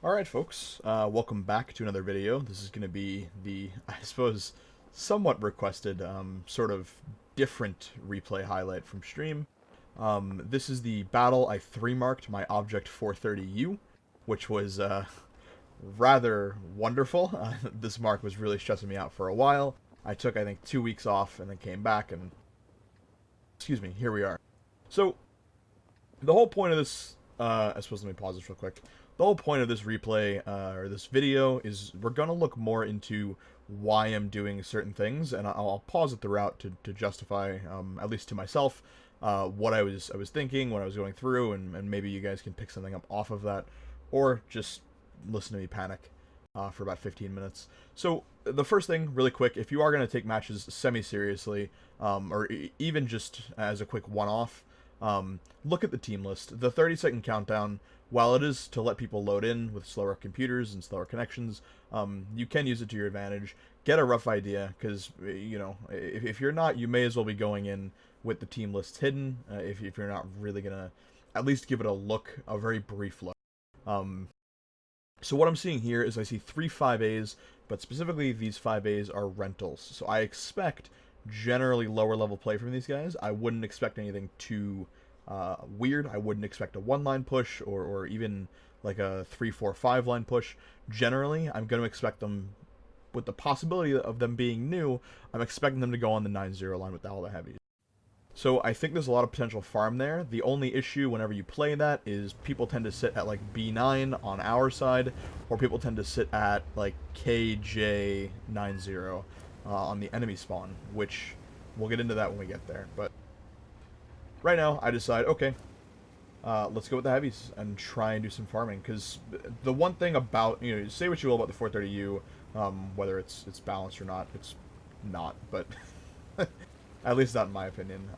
Alright folks, welcome back to another video. This is going to be the, I suppose, somewhat requested, sort of different replay highlight from stream. This is the battle I 3-marked my Object 430U, which was rather wonderful. This mark was really stressing me out for a while. I took, I think, 2 weeks off and then came back and, excuse me, here we are. So, the whole point of this, I suppose let me pause this real quick. The whole point of this replay, or this video, is we're going to look more into why I'm doing certain things, and I'll pause it throughout to justify, at least to myself, what I was thinking, what I was going through, and maybe you guys can pick something up off of that, or just listen to me panic for about 15 minutes. So, the first thing, really quick, if you are going to take matches semi-seriously, or even just as a quick one-off, look at the team list. The 30-second countdown, while it is to let people load in with slower computers and slower connections, you can use it to your advantage. Get a rough idea, because, you know, if you're not, you may as well be going in with the team list hidden, if you're not really going to at least give it a look, a very brief look. So what I'm seeing here is I see 3 5As, but specifically these 5As are rentals. So I expect generally lower level play from these guys. I wouldn't expect anything too weird. I wouldn't expect a 1-line push or even like a 3-4-5 line push. Generally, I'm going to expect them, with the possibility of them being new, I'm expecting them to go on the 9-0 line with all the heavies. So I think there's a lot of potential farm there. The only issue whenever you play that is people tend to sit at like B9 on our side, or people tend to sit at like KJ90 on the enemy spawn, which we'll get into that when we get there. But right now, I decide, okay, let's go with the heavies and try and do some farming. Because the one thing about, you know, say what you will about the 430U, whether it's balanced or not, it's not, but at least not in my opinion.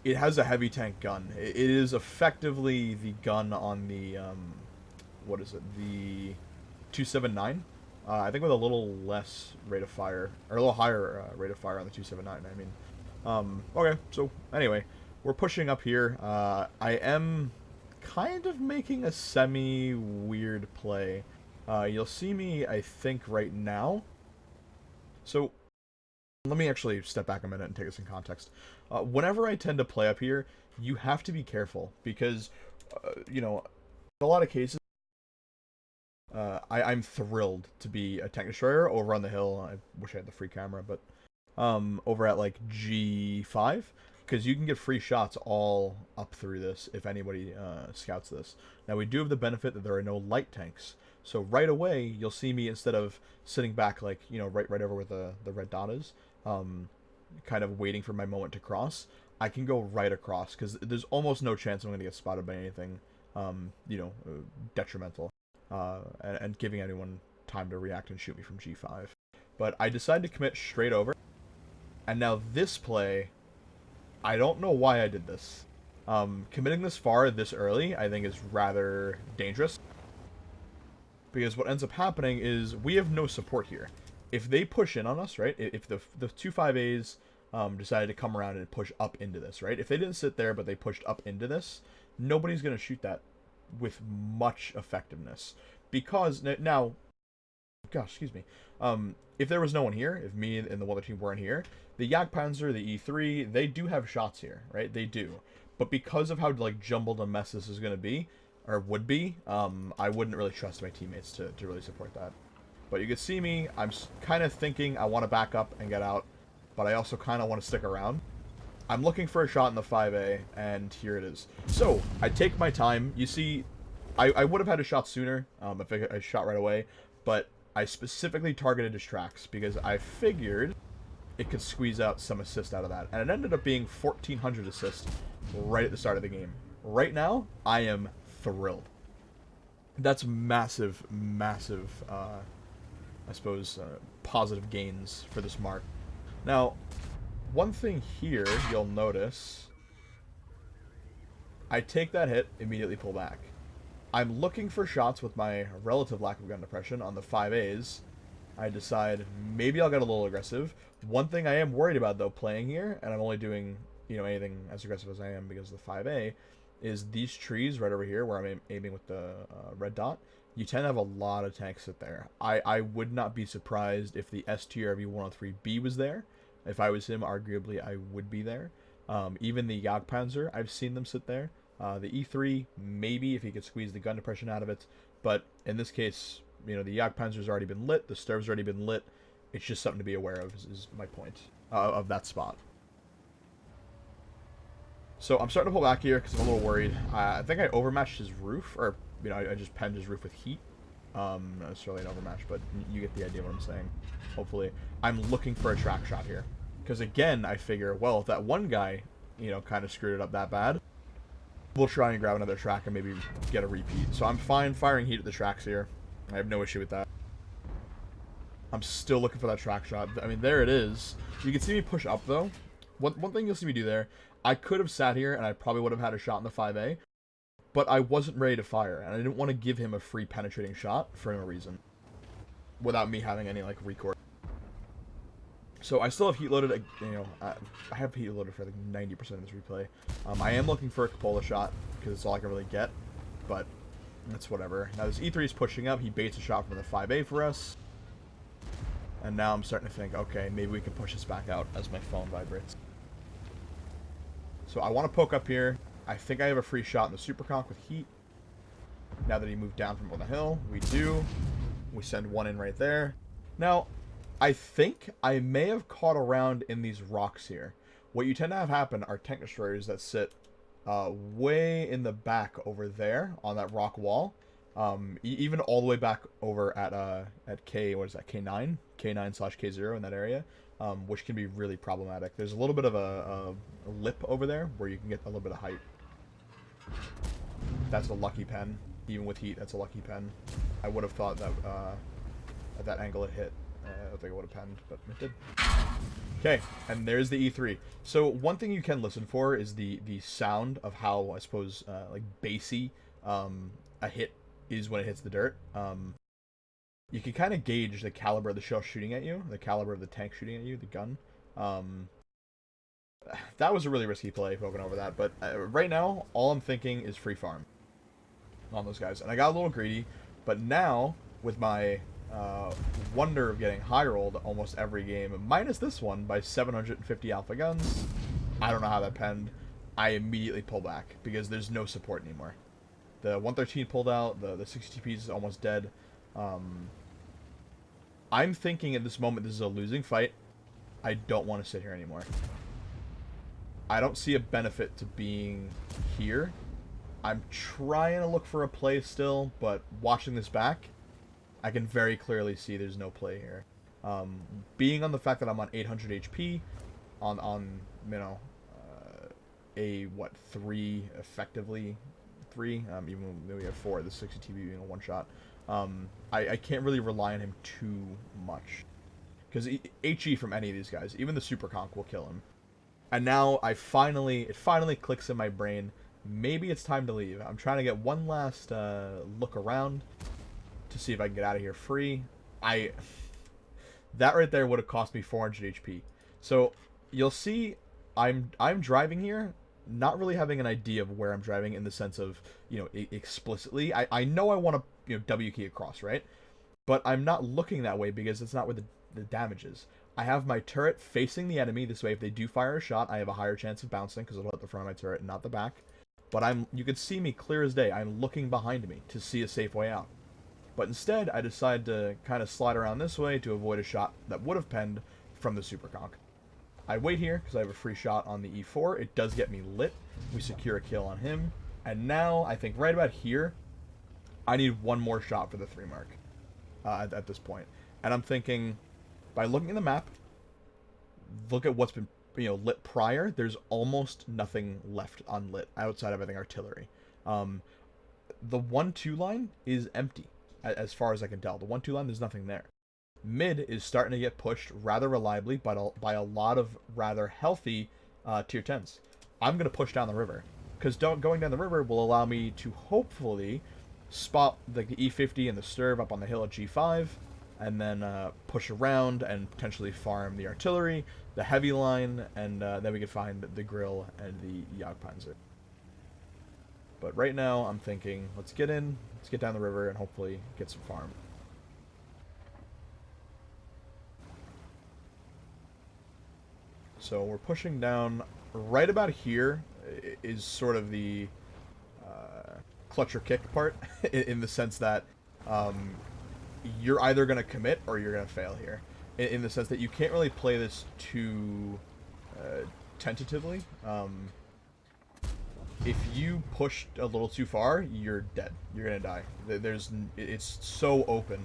It has a heavy tank gun. It is effectively the gun on the, what is it, the 279? I think with a little less rate of fire, or a little higher rate of fire on the 279, I mean. Okay, so anyway, we're pushing up here. I am kind of making a semi-weird play. You'll see me, I think, right now. So, let me actually step back a minute and take this in context. Whenever I tend to play up here, you have to be careful, because, you know, in a lot of cases, I'm thrilled to be a tank destroyer over on the hill. I wish I had the free camera, but over at like G5, because you can get free shots all up through this if anybody scouts this. Now we do have the benefit that there are no light tanks, so right away you'll see me, instead of sitting back like, you know, right over where the red dot is, kind of waiting for my moment to cross, I can go right across, because there's almost no chance I'm going to get spotted by anything you know, detrimental, and giving anyone time to react and shoot me from G5. But I decided to commit straight over. And now this play, I don't know why I did this. Committing this far this early, I think, is rather dangerous. Because what ends up happening is we have no support here. If they push in on us, right? If the 2 5As decided to come around and push up into this, right? If they didn't sit there but they pushed up into this, nobody's going to shoot that with much effectiveness. Because now, gosh, excuse me. If there was no one here, if me and the other team weren't here, the Jagdpanzer, the E3, they do have shots here, right? They do. But because of how, like, jumbled a mess this is going to be, or would be, I wouldn't really trust my teammates to really support that. But you can see me, I'm kind of thinking I want to back up and get out, but I also kind of want to stick around. I'm looking for a shot in the 5A, and here it is. So, I take my time. You see, I would have had a shot sooner, if I shot right away, but I specifically targeted Distracts because I figured it could squeeze out some assist out of that. And it ended up being 1,400 assists right at the start of the game. Right now, I am thrilled. That's massive, massive, I suppose, positive gains for this mark. Now, one thing here you'll notice, I take that hit, immediately pull back. I'm looking for shots with my relative lack of gun depression on the 5As. I decide maybe I'll get a little aggressive. One thing I am worried about, though, playing here, and I'm only doing, you know, anything as aggressive as I am because of the 5A, is these trees right over here where I'm aiming with the red dot. You tend to have a lot of tanks sit there. I would not be surprised if the STRV 103B was there. If I was him, arguably I would be there. Even the Jagdpanzer, I've seen them sit there. The E3, maybe if he could squeeze the gun depression out of it. But in this case, you know, the Jagdpanzer's already been lit. The Sturv's already been lit. It's just something to be aware of, is my point of that spot. So I'm starting to pull back here because I'm a little worried. I think I overmatched his roof, or, you know, I just penned his roof with heat. Not necessarily an overmatch, but you get the idea of what I'm saying. Hopefully. I'm looking for a track shot here. Because again, I figure, well, if that one guy, you know, kind of screwed it up that bad, we'll try and grab another track and maybe get a repeat. So I'm fine firing heat at the tracks here. I have no issue with that. I'm still looking for that track shot. I mean, there it is. You can see me push up, though. One thing you'll see me do there, I could have sat here and I probably would have had a shot in the 5A, but I wasn't ready to fire, and I didn't want to give him a free penetrating shot for no reason, without me having any, like, recourse. So I still have heat loaded, you know, I have heat loaded for like 90% of this replay. I am looking for a cupola shot, because it's all I can really get, but that's whatever. Now this E3 is pushing up, he baits a shot from the 5A for us. And now I'm starting to think, okay, maybe we can push this back out as my phone vibrates. So I want to poke up here. I think I have a free shot in the Super Conch with heat. Now that he moved down from on the hill, we do. We send one in right there. Now, I think I may have caught a round in these rocks here. What you tend to have happen are tank destroyers that sit way in the back over there on that rock wall. Even all the way back over at K, what is that, K9? K9/K0 in that area, which can be really problematic. There's a little bit of a lip over there where you can get a little bit of height. That's a lucky pen. Even with heat, that's a lucky pen. I would have thought that at that angle it hit. I don't think it would have penned, but it did. Okay, and there's the E3. So one thing you can listen for is the sound of how, I suppose, like bassy a hit is when it hits the dirt. You can kind of gauge the caliber of the shell shooting at you, the caliber of the tank shooting at you, the gun. That was a really risky play, poking over that, but right now, all I'm thinking is free farm on those guys. And I got a little greedy, but now, with my wonder of getting high rolled almost every game, minus this one by 750 alpha guns, I don't know how that penned. I immediately pull back because there's no support anymore. The 113 pulled out, the 60 TP is almost dead. I'm thinking at this moment this is a losing fight. I don't want to sit here anymore. I don't see a benefit to being here. I'm trying to look for a play still, but watching this back, I can very clearly see there's no play here. Being on the fact that I'm on 800 HP, on you know, a, what, 3, effectively 3, even though we have 4, the 60 TP being a one-shot. I can't really rely on him too much. Because HE from any of these guys, even the Super Conch will kill him. And now it finally clicks in my brain, maybe it's time to leave. I'm trying to get one last look around to see if I can get out of here free. That right there would have cost me 400 HP. So you'll see I'm driving here, not really having an idea of where I'm driving in the sense of, you know, explicitly. I know I want to, you know, W key across, right? But I'm not looking that way because it's not where the damage is. I have my turret facing the enemy. This way, if they do fire a shot, I have a higher chance of bouncing because it'll hit the front of my turret and not the back. But you can see me clear as day. I'm looking behind me to see a safe way out. But instead, I decide to kind of slide around this way to avoid a shot that would have penned from the Super Conch. I wait here because I have a free shot on the E4. It does get me lit. We secure a kill on him. And now, I think right about here, I need one more shot for the 3 mark at this point. And I'm thinking, by looking at the map, look at what's been, you know, lit prior, there's almost nothing left unlit outside of, I think, artillery. The 1-2 line is empty, as far as I can tell. The 1-2 line, there's nothing there. Mid is starting to get pushed rather reliably by a lot of rather healthy tier 10s. I'm going to push down the river, because going down the river will allow me to hopefully spot the E50 and the Sturv up on the hill at G5, and then push around and potentially farm the artillery, the heavy line, and then we can find the grill and the Jagdpanzer. But right now, I'm thinking, let's get in, let's get down the river, and hopefully get some farm. So we're pushing down right about here is sort of the clutch or kick part in the sense that you're either going to commit or you're going to fail here. In the sense that you can't really play this too tentatively. If you push a little too far, you're dead. You're going to die. It's so open.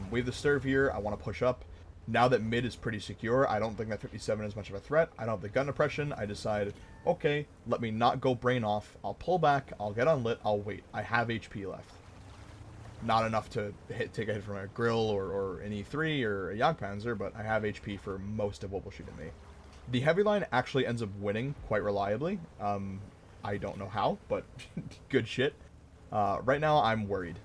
We have the Sturve here. I want to push up. Now that mid is pretty secure, I don't think that 57 is much of a threat. I don't have the gun oppression. I decide, okay, let me not go brain off. I'll pull back. I'll get unlit. I'll wait. I have HP left. Not enough to take a hit from a Grill or an E3 or a Jagdpanzer, but I have HP for most of what will shoot at me. The heavy line actually ends up winning quite reliably. I don't know how, but good shit. Right now, I'm worried.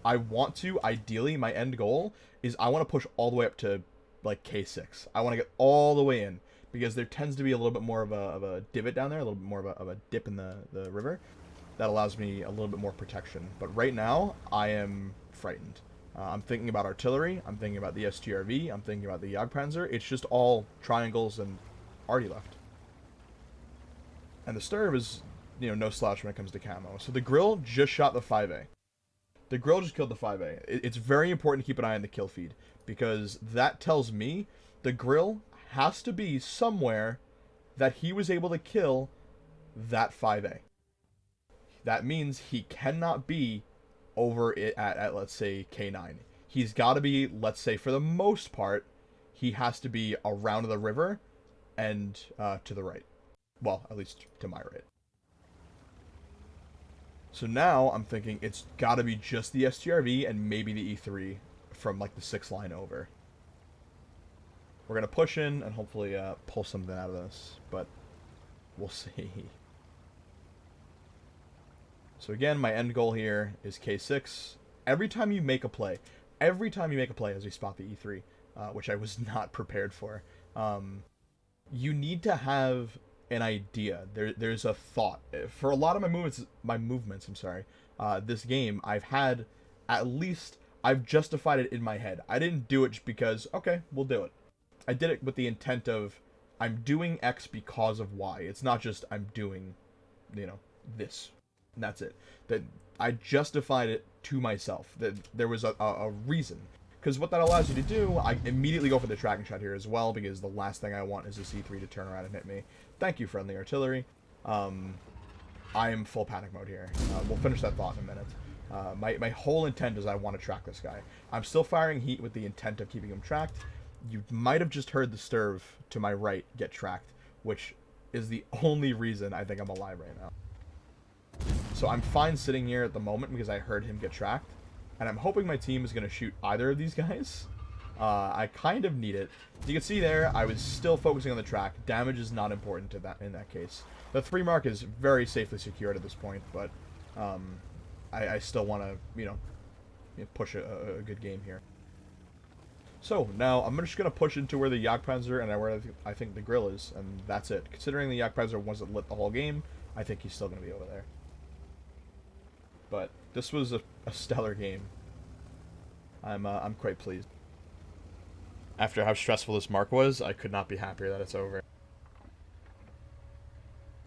I want to, ideally, my end goal is I want to push all the way up to, like, K6. I want to get all the way in, because there tends to be a little bit more of a divot down there, a little bit more of a dip in the river. That allows me a little bit more protection. But right now, I am frightened. I'm thinking about artillery, I'm thinking about the STRV, I'm thinking about the Jagdpanzer. It's just all triangles and arty left. And the Sturve is, no slouch when it comes to camo. So the Grill just shot the 5A. The Grill just killed the 5A. It's very important to keep an eye on the kill feed, because that tells me the Grill has to be somewhere that he was able to kill that 5A. That means he cannot be over it at let's say, K9. He's got to be, let's say, for the most part, he has to be around the river and to the right. Well, at least to my right. So now I'm thinking it's got to be just the STRV and maybe the E3 from like the 6 line over. We're going to push in and hopefully pull something out of this, but we'll see. So again, my end goal here is K6. Every time you make a play as we spot the E3, which I was not prepared for, you need to have an idea. There's a thought. For a lot of my movements, this game, I've justified it in my head. I didn't do it just because, okay, we'll do it. I did it with the intent of, I'm doing X because of Y. It's not just I'm doing, this. And that's it. That I justified it to myself. That there was a reason. Because what that allows you to do, I immediately go for the tracking shot here as well, because the last thing I want is a C3 to turn around and hit me. Thank you, friendly artillery. I am full panic mode here. We'll finish that thought in a minute. My whole intent is I want to track this guy. I'm still firing heat with the intent of keeping him tracked. You might have just heard the Sturve to my right get tracked, which is the only reason I think I'm alive right now. So I'm fine sitting here at the moment because I heard him get tracked. And I'm hoping my team is going to shoot either of these guys. I kind of need it. You can see there, I was still focusing on the track. Damage is not important to that in that case. The 3 mark is very safely secured at this point, but I still want to, push a good game here. So now I'm just going to push into where the Jagdpanzer and where I think the Grill is, and that's it. Considering the Jagdpanzer wasn't lit the whole game, I think he's still going to be over there. But this was a stellar game. I'm quite pleased. After how stressful this mark was, I could not be happier that it's over.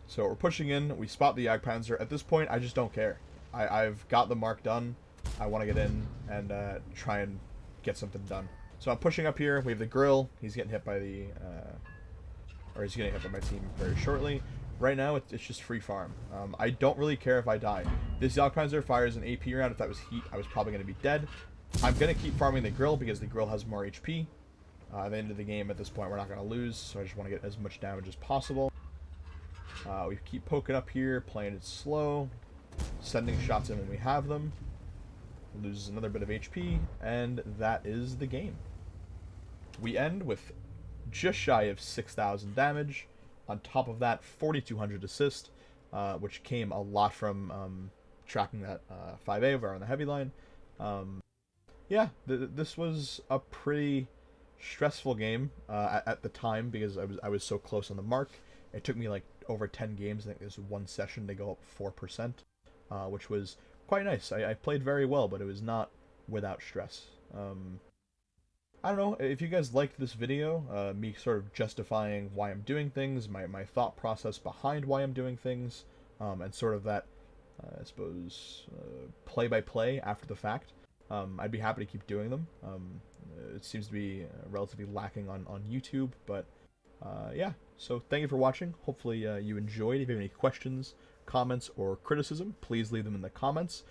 So we're pushing in. We spot the Jagdpanzer. At this point, I just don't care. I've got the mark done. I want to get in and try and get something done. So I'm pushing up here. We have the Grill. He's getting hit by the... or he's getting hit by my team very shortly. Right now, it's just free farm. I don't really care if I die. This Jagdpanzer fires an AP round. If that was heat, I was probably going to be dead. I'm going to keep farming the Grill because the Grill has more HP. At the end of the game, at this point, we're not going to lose, so I just want to get as much damage as possible. We keep poking up here, playing it slow, sending shots in when we have them. Loses another bit of HP, and that is the game. We end with just shy of 6,000 damage. On top of that, 4,200 assist, which came a lot from tracking that 5A over on the heavy line. Yeah, this was a pretty stressful game at the time because I was so close on the mark. It took me like over 10 games. I think there's one session to go up 4%, which was quite nice. I played very well, but it was not without stress. I don't know if you guys liked this video, me sort of justifying why I'm doing things, my thought process behind why I'm doing things, and sort of that, I suppose, play-by-play after the fact. I'd be happy to keep doing them. It seems to be relatively lacking on YouTube, but yeah. So thank you for watching. Hopefully you enjoyed. If you have any questions, comments, or criticism, please leave them in the comments.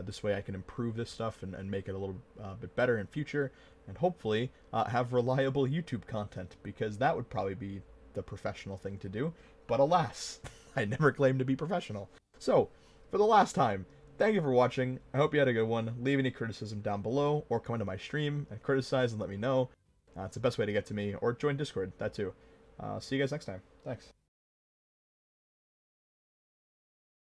This way I can improve this stuff and make it a little bit better in future, and hopefully have reliable YouTube content, because that would probably be the professional thing to do. But alas, I never claimed to be professional. So, for the last time, thank you for watching. I hope you had a good one. Leave any criticism down below, or come into my stream and criticize and let me know. It's the best way to get to me, or join Discord, that too. See you guys next time. Thanks.